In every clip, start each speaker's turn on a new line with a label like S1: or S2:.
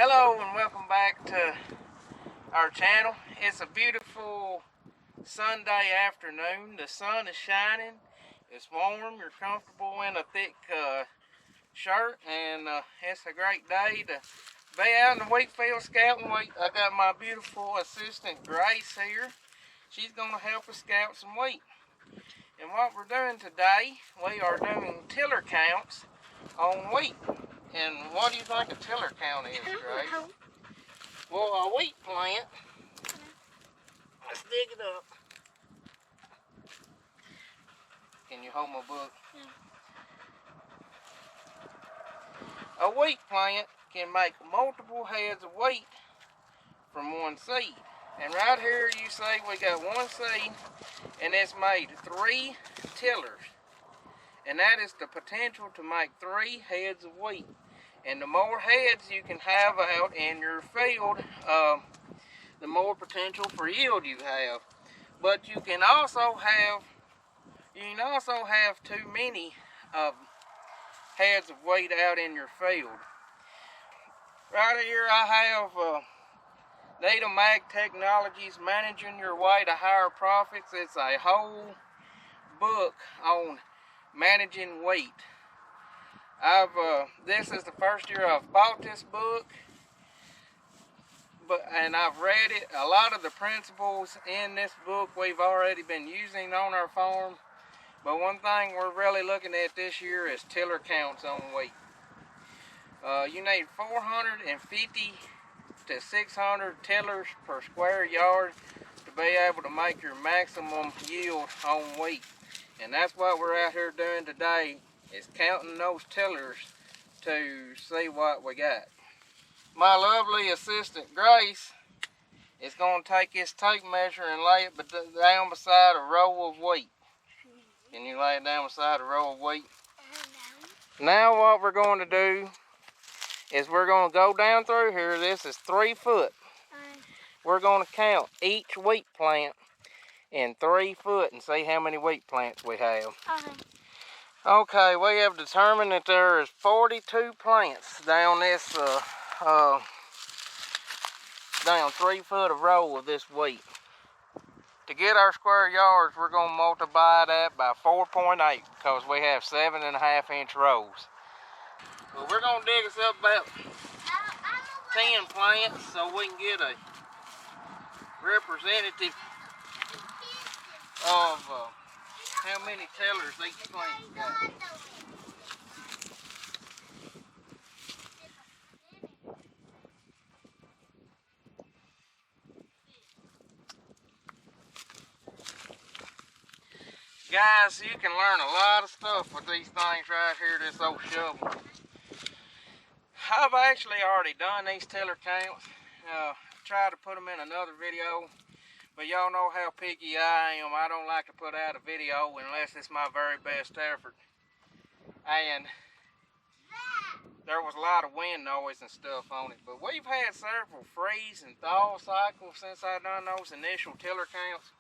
S1: Hello and welcome back to our channel. It's a beautiful Sunday afternoon. The sun is shining. It's warm. You're comfortable in a thick shirt, and it's a great day to be out in the wheat field scouting wheat. I got my beautiful assistant Grace here. She's going to help us scout some wheat. And what we're doing today, we are doing tiller counts on wheat. And what do you think a tiller count is, Grace? Well, a wheat plant, let's dig it up. Can you hold my book? Yeah. A wheat plant can make multiple heads of wheat from one seed. And right here you see we got one seed, and it's made 3 tillers. And that is the potential to make 3 heads of wheat. And the more heads you can have out in your field, the more potential for yield you have. But you can also have too many heads of wheat out in your field. Right here I have Native Mag Technologies, Managing Your Way to Higher Profits. It's a whole book on managing wheat. This is the first year I've bought this book, and I've read it. A lot of the principles in this book we've already been using on our farm, but one thing we're really looking at this year is tiller counts on wheat. You need 450 to 600 tillers per square yard to be able to make your maximum yield on wheat, and that's what we're out here doing today, is counting those tillers to see what we got. My lovely assistant Grace is going to take this tape measure and lay it down beside a row of wheat. Can you lay it down beside a row of wheat? Now what we're going to do is we're going to go down through here. This is 3 foot. We're going to count each wheat plant in 3 foot and see how many wheat plants we have. Okay, we have determined that there is 42 plants down this, down 3 foot of row of this wheat. To get our square yards, we're going to multiply that by 4.8 because we have 7.5-inch rows. Well, we're going to dig us up about 10 plants so we can get a representative of how many tillers each plant got. Guys, you can learn a lot of stuff with these things right here, this old shovel. I've actually already done these tiller counts. Tried to put them in another video, but y'all know how picky I am. I don't like to put out a video unless it's my very best effort. And there was a lot of wind noise and stuff on it. But we've had several freeze and thaw cycles since I done those initial tiller counts.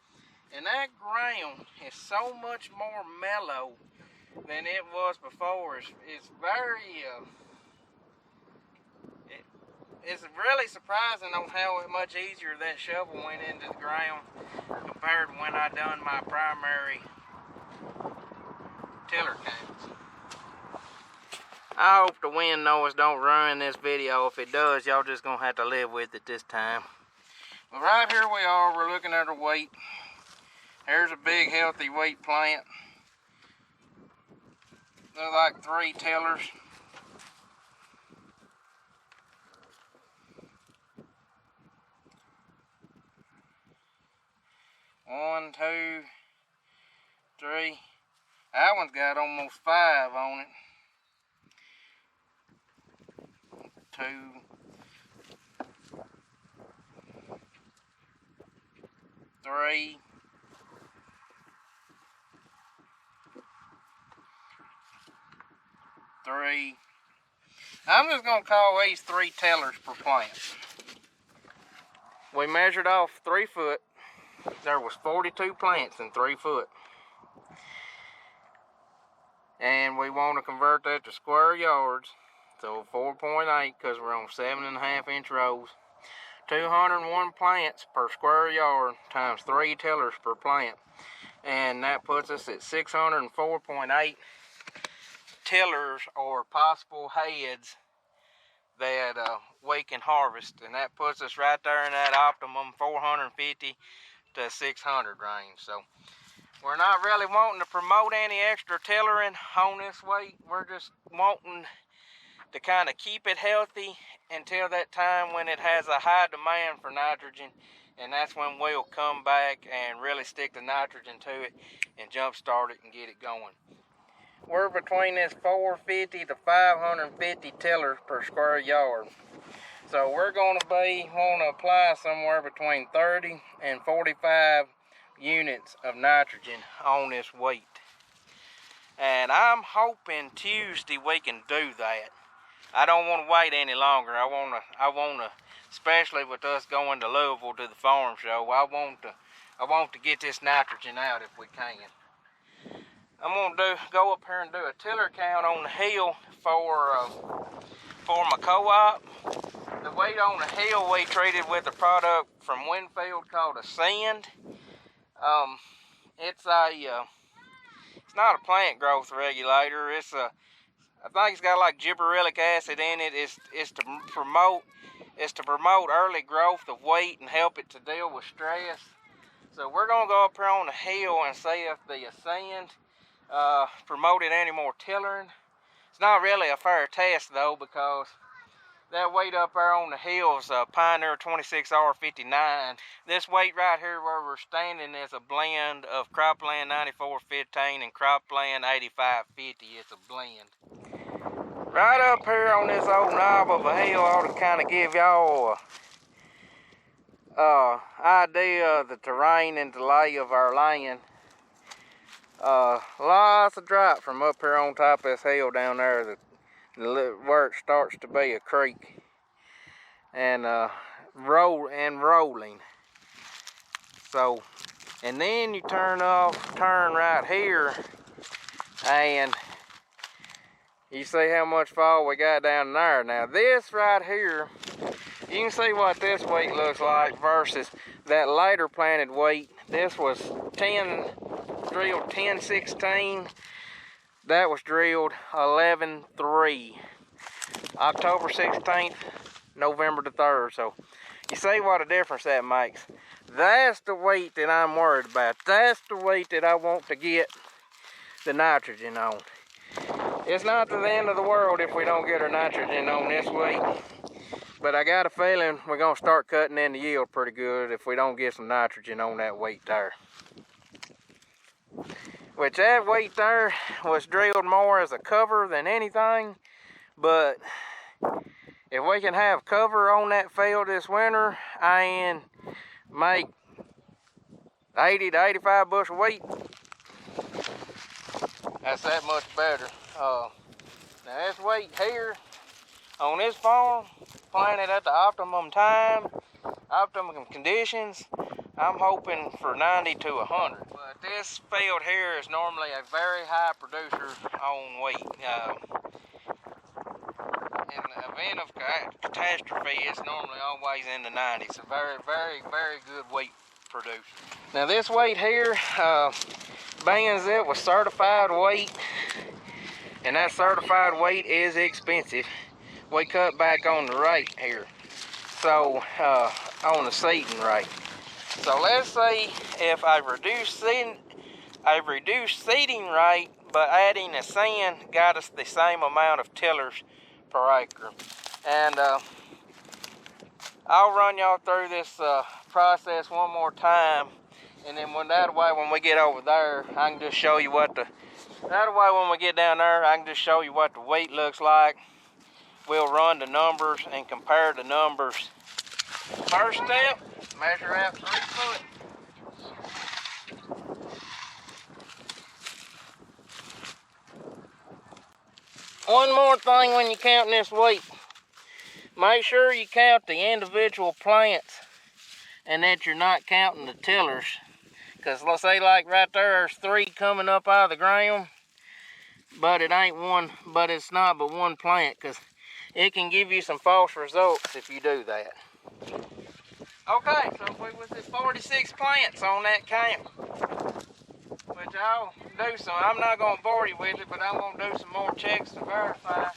S1: And that ground is so much more mellow than it was before. It's very, it's really surprising on how much easier that shovel went into the ground compared to when I done my primary tiller counts. I hope the wind noise don't ruin this video. If it does, y'all just gonna have to live with it this time. But right here we are, we're looking at our wheat. Here's a big healthy wheat plant. They're like 3 tillers. One, 2, 3. That one's got almost 5 on it. 2. 3. 3. I'm just going to call these 3 tillers per plant. We measured off 3 foot. There was 42 plants in 3 foot. And we want to convert that to square yards. So 4.8 because we're on 7.5-inch rows. 201 plants per square yard times 3 tillers per plant. And that puts us at 604.8 tillers or possible heads that we can harvest. And that puts us right there in that optimum 450 to 600 range. So we're not really wanting to promote any extra tillering on this weight. We're just wanting to kind of keep it healthy until that time when it has a high demand for nitrogen, and that's when we'll come back and really stick the nitrogen to it and jump start it and get it going. We're between this 450 to 550 tillers per square yard. So we're going to want to apply somewhere between 30 and 45 units of nitrogen on this weight. And I'm hoping Tuesday we can do that. I don't want to wait any longer. I want to, especially with us going to Louisville to the farm show, I want to get this nitrogen out if we can. I'm going to go up here and do a tiller count on the hill for my co-op. The weight on the hill we treated with a product from Winfield called Ascend. It's not a plant growth regulator. I think it's got like gibberellic acid in it. It's to promote early growth of weight and help it to deal with stress. So we're gonna go up here on the hill and see if the Ascend promoted any more tillering. It's not really a fair test though, because that weight up there on the hill is Pioneer 26R59. This weight right here where we're standing is a blend of Cropland 9415 and Cropland 8550. It's a blend. Right up here on this old knob of a hill, I ought to kind of give y'all idea of the terrain and the lay of our land. Lots of drop from up here on top of this hill down there where it starts to be a creek, and rolling. So, and then you turn right here, and you see how much fall we got down there. Now this right here, you can see what this weight looks like versus that later planted weight. This was drilled 10-16. That was drilled 11-3. October 16th, November the 3rd. So you see what a difference that makes. That's the weight that I'm worried about. That's the weight that I want to get the nitrogen on. It's not to the end of the world if we don't get our nitrogen on this weight. But I got a feeling we're going to start cutting in the yield pretty good if we don't get some nitrogen on that weight there. Which that weight there was drilled more as a cover than anything. But if we can have cover on that field this winter and make 80 to 85 bushel weight, that's that much better. Now this weight here on this farm, planted at the optimum time, optimum conditions, I'm hoping for 90 to 100. But this field here is normally a very high producer on weight. In the event of catastrophe, it's normally always in the 90s. A very, very, very good weight producer. Now this weight here, bands it with certified weight, and that certified weight is expensive. We cut back on the rate here, so on the seeding rate. So let's say if I reduce seeding rate, but adding a sand got us the same amount of tillers per acre. And I'll run y'all through this process one more time, and then when we get over there, I can just show you when we get down there, I can just show you what the weight looks like. We'll run the numbers and compare the numbers. First step, measure out 3 foot. One more thing when you're counting this weight. Make sure you count the individual plants and that you're not counting the tillers. Because let's say like right there's 3 coming up out of the ground, but it's not but one plant. Because it can give you some false results if you do that. Okay, so we was at 46 plants on that count, which I'll do some. I'm not going to bore you with it, but I'm going to do some more checks to verify.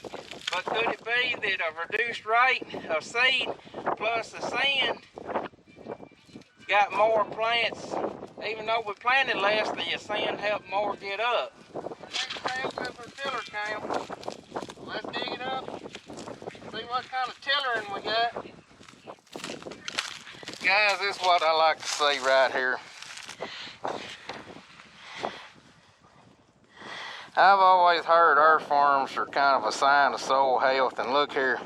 S1: But could it be that a reduced rate of seed plus the sand got more plants, even though we planted less, the sand helped more get up? Next step is our tiller count. Let's dig it up, see what kind of tillering we got. Guys, this is what I like to see right here. I've always heard earthworms are kind of a sign of soil health, and look here.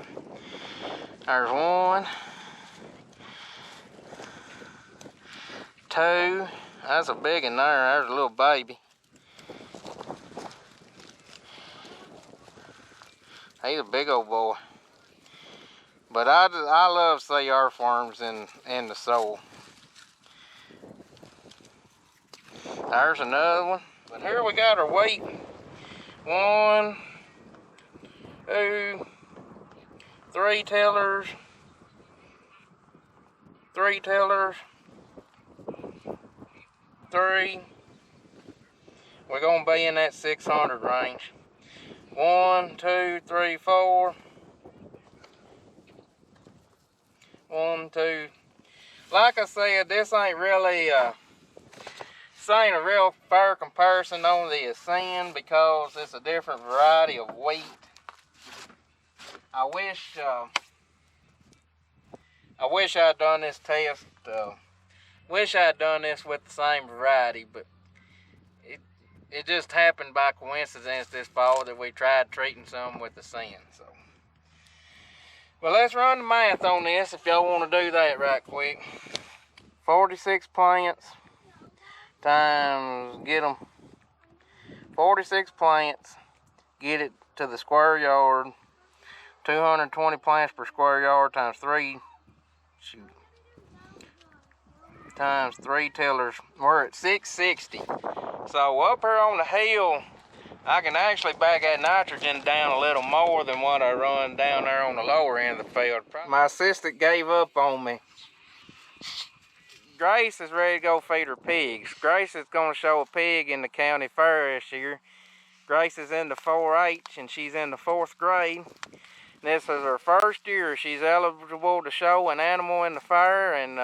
S1: There's 1, 2, that's a big one there, there's a little baby. He's a big old boy. But I love to see earthworms in the soil. There's another one. But here we got our weight. 1, 2, 3 tillers. 3 tillers. 3. We're going to be in that 600 range. 1, 2, 3, 4. 1, 2. Like I said, this ain't really this ain't a real fair comparison on the sand because it's a different variety of wheat. I wish I'd done this test. Wish I'd done this with the same variety, but it just happened by coincidence this fall that we tried treating some with the sand. So. Well, let's run the math on this if y'all want to do that right quick. 46 plants times, get them 46 plants, get it to the square yard. 220 plants per square yard times 3. Times 3 tillers. We're at 660. So up here on the hill, I can actually back that nitrogen down a little more than what I run down there on the lower end of the field. My assistant gave up on me. Grace is ready to go feed her pigs. Grace is going to show a pig in the county fair this year. Grace is in the 4-H and she's in the 4th grade. This is her first year she's eligible to show an animal in the fair, and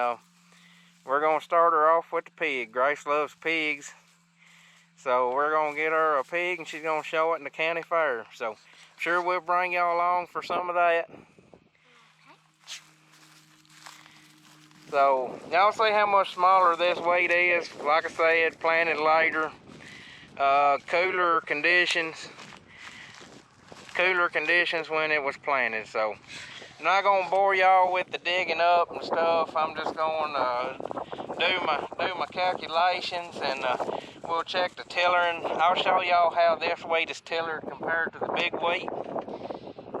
S1: we're going to start her off with the pig. Grace loves pigs. So we're going to get her a pig and she's going to show it in the county fair. So I'm sure we'll bring y'all along for some of that. So y'all see how much smaller this wheat is. Like I said, planted later. Cooler conditions when it was planted. So I'm not going to bore y'all with the digging up and stuff. I'm just going to do my calculations, and we'll check the tillering. I'll show y'all how this wheat is tillered compared to the big wheat,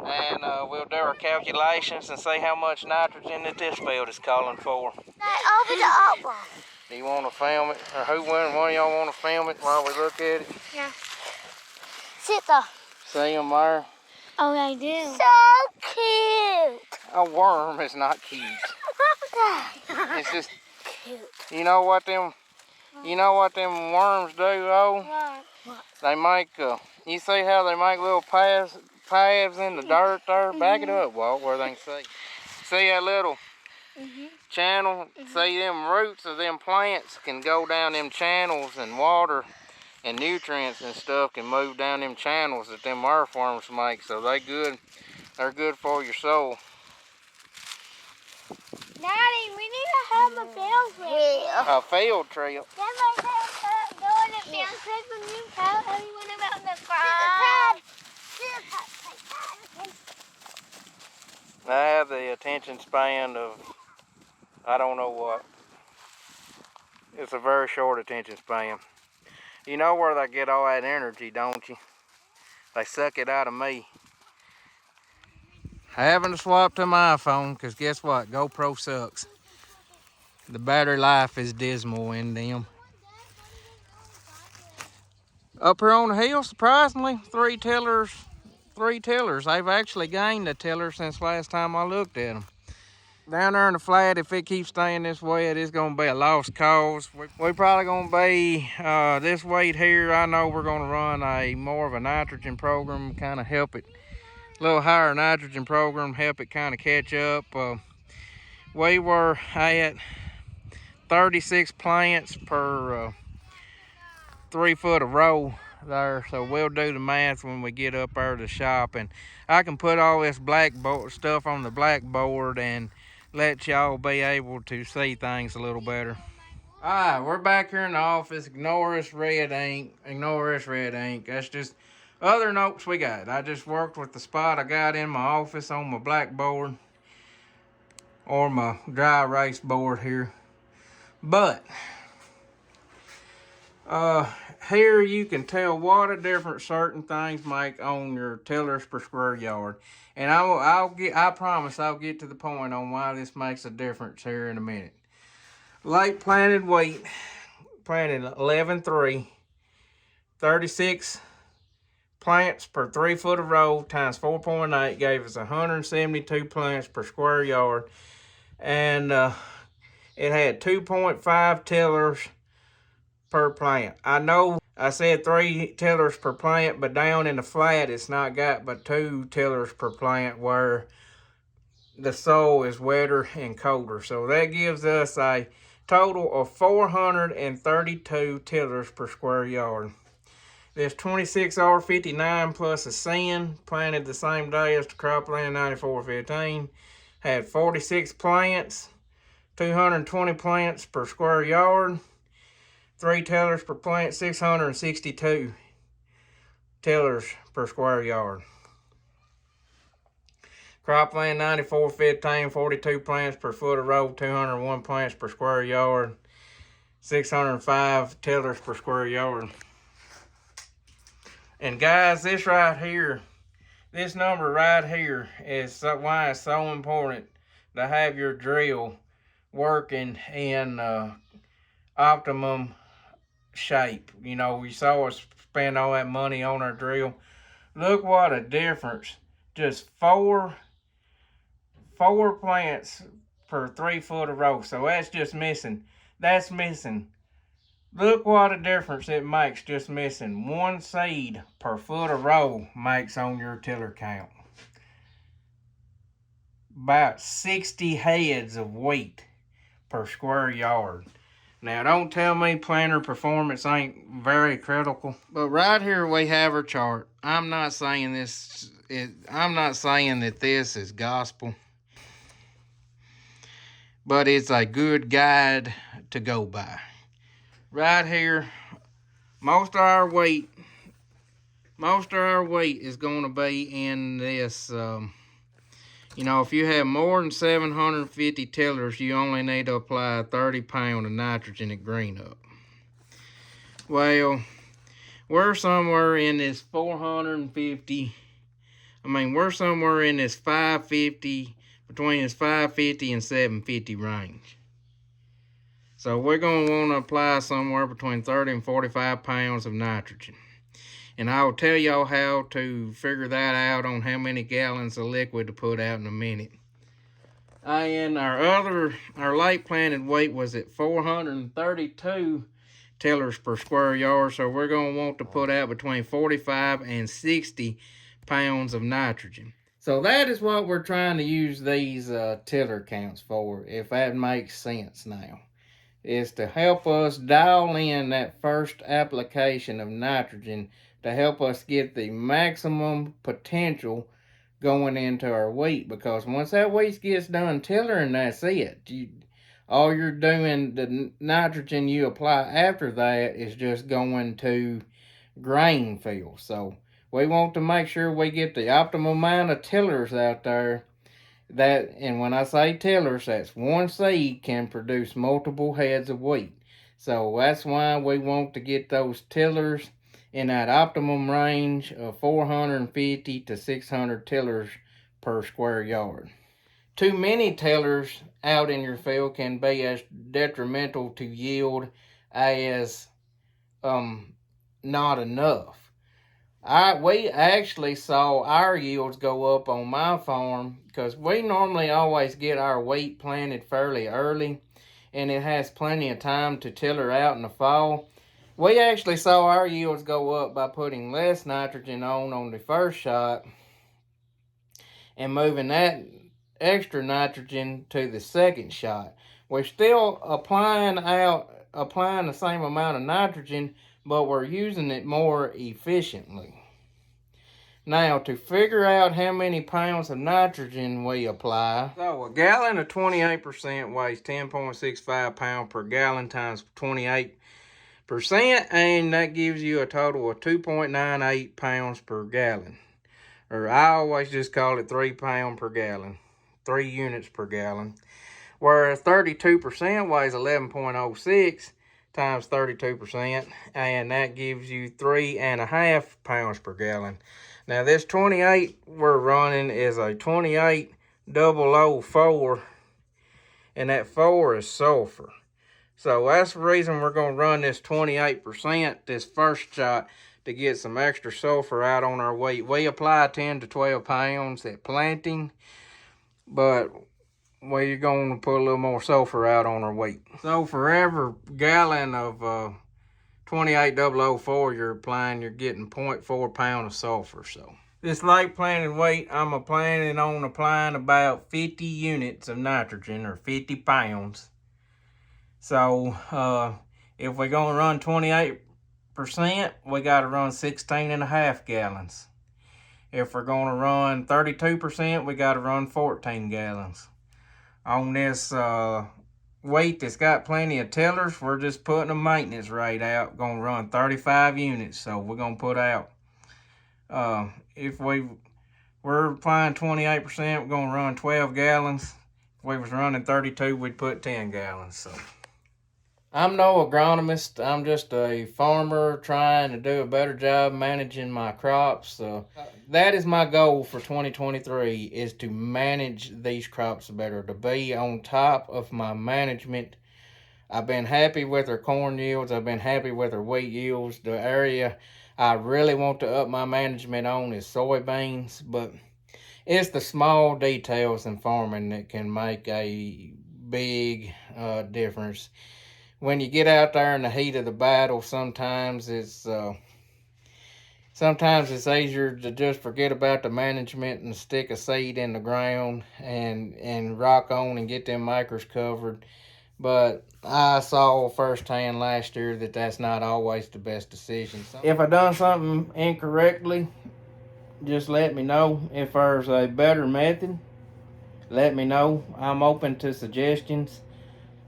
S1: and we'll do our calculations and see how much nitrogen that this field is calling for.
S2: Over the up one.
S1: Do you want to film it, or one of y'all want to film it while we look at it?
S2: Yeah. Sit there.
S1: See them there?
S2: Oh, I do. So cute.
S1: A worm is not cute. It's just
S2: Cute.
S1: You know what them worms do, oh?
S2: What?
S1: They make you see how they make little paths in the dirt there? Back it up, Walt, where they can see. See that little channel? See them roots of them plants can go down them channels, and water and nutrients and stuff can move down them channels that them earthworms make. So they're good for your soul.
S2: Daddy, we need to have a field trip.
S1: A field trip?
S2: Then we're going to go on a field trip and you tell everyone about the farm.
S1: I have the attention span of, I don't know what. It's a very short attention span. You know where they get all that energy, don't you? They suck it out of me. Having to swap to my iPhone, because guess what? GoPro sucks. The battery life is dismal in them. Up here on the hill, surprisingly, 3 tillers, 3 tillers. They've actually gained a tiller since last time I looked at them. Down there in the flat, if it keeps staying this way, it is going to be a lost cause. We probably going to be this weight here. I know we're going to run a more of a nitrogen program, kind of help it, a little higher nitrogen program, help it kind of catch up. We were at 36 plants per 3 foot of row there, so we'll do the math when we get up there to the shop, and I can put all this blackboard stuff on the blackboard and let y'all be able to see things a little better. Alright, we're back here in the office. Ignore this red ink. Ignore this red ink. That's just other notes we got. I just worked with the spot I got in my office on my blackboard or my dry erase board here. But here you can tell what a difference certain things make on your tillers per square yard. And I promise I'll get to the point on why this makes a difference here in a minute. Late planted wheat, planted 11-3, 36 plants per 3 foot of row times 4.8 gave us 172 plants per square yard. And it had 2.5 tillers per plant. I know I said 3 tillers per plant, but down in the flat it's not got but 2 tillers per plant where the soil is wetter and colder. So that gives us a total of 432 tillers per square yard. This 26R59 plus a sin planted the same day as the cropland 9415 had 46 plants, 220 plants per square yard. 3 tillers per plant, 662 tillers per square yard. Cropland 9415, 42 plants per foot of row, 201 plants per square yard, 605 tillers per square yard. And guys, this right here, this number right here is why it's so important to have your drill working in optimum shape. You know, we saw us spend all that money on our drill. Look what a difference. Just four plants per 3 foot of row. So that's just missing. That's missing. Look what a difference it makes just missing 1 seed per foot of row makes on your tiller count. About 60 heads of wheat per square yard. Now, don't tell me planter performance ain't very critical. But right here we have our chart. I'm not saying that this is gospel, but it's a good guide to go by. Right here, most of our wheat is going to be in this. You know, if you have more than 750 tillers, you only need to apply 30 pounds of nitrogen at green up. Well, we're somewhere in this 450. We're somewhere in this 550, between this 550 and 750 range. So we're going to want to apply somewhere between 30 and 45 pounds of nitrogen. And I will tell y'all how to figure that out on how many gallons of liquid to put out in a minute. And our late planted weight was at 432 tillers per square yard. So we're going to want to put out between 45 and 60 pounds of nitrogen. So that is what we're trying to use these tiller counts for, if that makes sense now. Is to help us dial in that first application of nitrogen to help us get the maximum potential going into our wheat. Because once that wheat gets done tillering, that's it. All you're doing, the nitrogen you apply after that is just going to grain fill. So we want to make sure we get the optimal amount of tillers out there. And when I say tillers, that's 1 seed can produce multiple heads of wheat. So that's why we want to get those tillers in that optimum range of 450 to 600 tillers per square yard. Too many tillers out in your field can be as detrimental to yield as not enough. We actually saw our yields go up on my farm because we normally always get our wheat planted fairly early, and it has plenty of time to tiller out in the fall. We actually saw our yields go up by putting less nitrogen on the first shot and moving that extra nitrogen to the second shot. We're still applying the same amount of nitrogen, but we're using it more efficiently. Now, to figure out how many pounds of nitrogen we apply, so a gallon of 28% weighs 10.65 pounds per gallon times 28%, and that gives you a total of 2.98 pounds per gallon. Or I always just call it 3 pounds per gallon, 3 units per gallon. Whereas 32% weighs 11.06 times 32%, and that gives you 3.5 pounds per gallon. Now this 28 we're running is a 28004, and that 4 is sulfur. So that's the reason we're going to run this 28% this first shot, to get some extra sulfur out on our wheat. We apply 10 to 12 pounds at planting, but we're going to put a little more sulfur out on our wheat. So for every gallon of 28004 you're applying, you're getting 0.4 pound of sulfur. So this late planted wheat, I'm planning on applying about 50 units of nitrogen, or 50 pounds. So if we're going to run 28%, we got to run 16.5 gallons. If we're going to run 32%, we got to run 14 gallons. On this wheat that's got plenty of tillers, we're just putting a maintenance rate out. Going to run 35 units, so we're going to put out, if we're applying 28%, we're going to run 12 gallons. If we was running 32, we'd put 10 gallons. So I'm no agronomist. I'm just a farmer trying to do a better job managing my crops. That is my goal for 2023, is to manage these crops better, to be on top of my management. I've been happy with our corn yields. I've been happy with our wheat yields. The area I really want to up my management on is soybeans, but it's the small details in farming that can make a big difference. When you get out there in the heat of the battle, sometimes it's easier to just forget about the management and stick a seed in the ground and rock on and get them acres covered. But I saw firsthand last year that that's not always the best decision. If I done something incorrectly, just let me know. If there's a better method, let me know. I'm open to suggestions.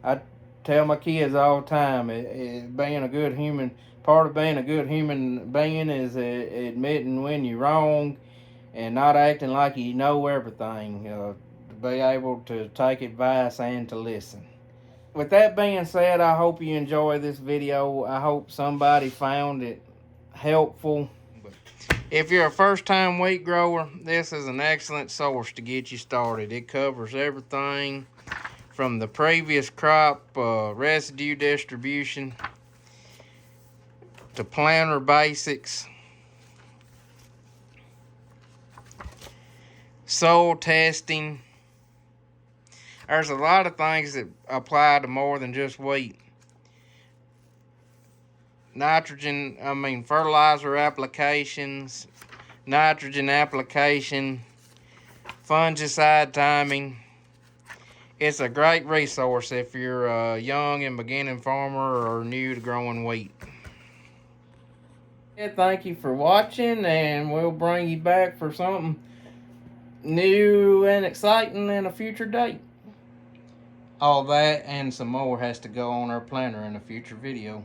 S1: I tell my kids all the time, being a good human, part of being a good human being is admitting when you're wrong and not acting like you know everything, to be able to take advice and to listen. With that being said, I hope you enjoy this video. I hope somebody found it helpful. If you're a first-time wheat grower, this is an excellent source to get you started. It covers everything from the previous crop residue distribution to planter basics, soil testing. There's a lot of things that apply to more than just wheat. Fertilizer applications, nitrogen application, fungicide timing. It's a great resource if you're a young and beginning farmer or new to growing wheat. Yeah, thank you for watching, and we'll bring you back for something new and exciting in a future date. All that and some more has to go on our planner in a future video.